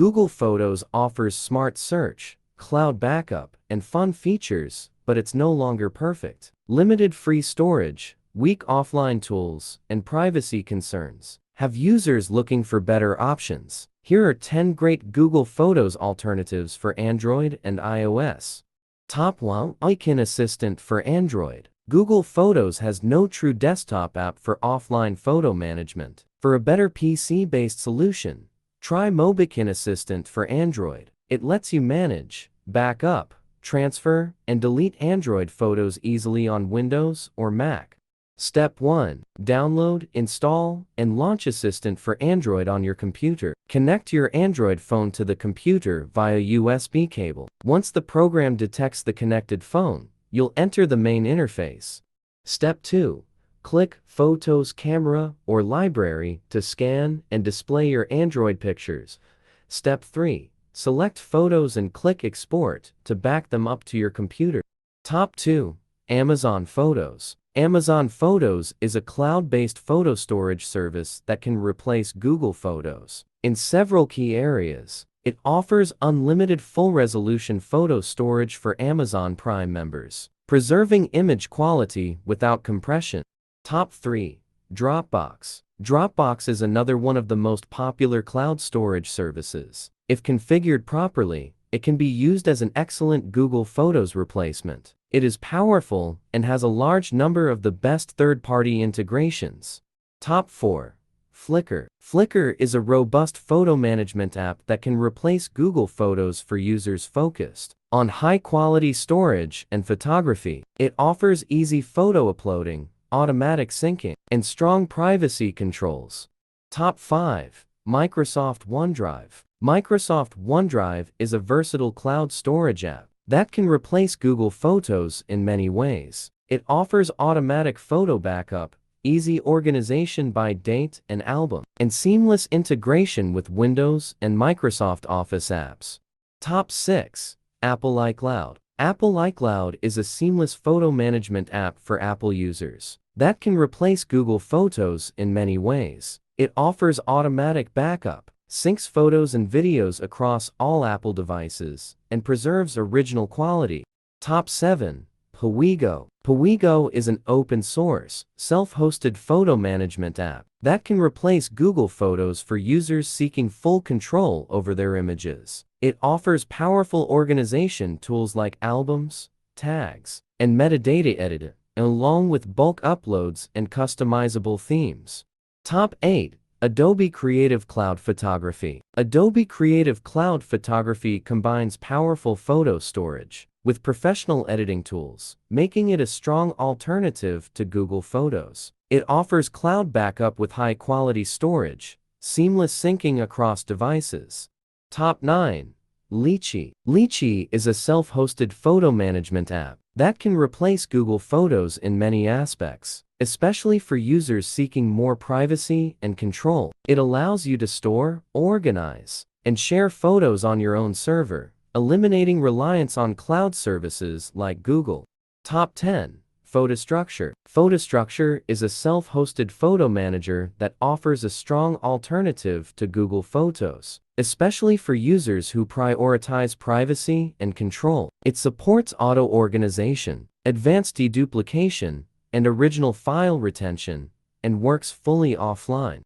Google Photos offers smart search, cloud backup, and fun features, but it's no longer perfect. Limited free storage, weak offline tools, and privacy concerns have users looking for better options. Here are 10 great Google Photos alternatives for Android and iOS. Top 1. MobiKin Assistant for Android. Google Photos has no true desktop app for offline photo management. For a better PC-based solution, try MobiKin Assistant for Android. It lets you manage, back up, transfer, and delete Android photos easily on Windows or Mac. Step 1. Download, install, and launch Assistant for Android on your computer. Connect your Android phone to the computer via USB cable. Once the program detects the connected phone, you'll enter the main interface. Step 2. Click Photos Camera or Library to scan and display your Android pictures. Step 3. Select Photos and click Export to back them up to your computer. Top 2. Amazon Photos. Amazon Photos is a cloud-based photo storage service that can replace Google Photos in several key areas. It offers unlimited full-resolution photo storage for Amazon Prime members, preserving image quality without compression. Top 3. Dropbox. Dropbox is another one of the most popular cloud storage services. If configured properly, it can be used as an excellent Google Photos replacement. It is powerful and has a large number of the best third-party integrations. Top 4. Flickr. Flickr is a robust photo management app that can replace Google Photos for users focused on high-quality storage and photography. It offers easy photo uploading, automatic syncing, and strong privacy controls. Top 5. Microsoft OneDrive. Microsoft OneDrive is a versatile cloud storage app that can replace Google Photos in many ways. It offers automatic photo backup, easy organization by date and album, and seamless integration with Windows and Microsoft Office apps. Top 6. Apple iCloud. Apple iCloud is a seamless photo management app for Apple users that can replace Google Photos in many ways. It offers automatic backup, syncs photos and videos across all Apple devices, and preserves original quality. Top 7. Piwigo. Piwigo is an open-source, self-hosted photo management app that can replace Google Photos for users seeking full control over their images. It offers powerful organization tools like albums, tags, and metadata editing, along with bulk uploads and customizable themes. Top 8. Adobe Creative Cloud Photography. Adobe Creative Cloud Photography combines powerful photo storage with professional editing tools, making it a strong alternative to Google Photos. It offers cloud backup with high-quality storage, seamless syncing across devices. Top 9. Lychee. Lychee is a self-hosted photo management app that can replace Google Photos in many aspects, especially for users seeking more privacy and control. It allows you to store, organize, and share photos on your own server, eliminating reliance on cloud services like Google. Top 10. PhotoStructure. PhotoStructure is a self-hosted photo manager that offers a strong alternative to Google Photos, especially for users who prioritize privacy and control. It supports auto-organization, advanced deduplication, and original file retention, and works fully offline.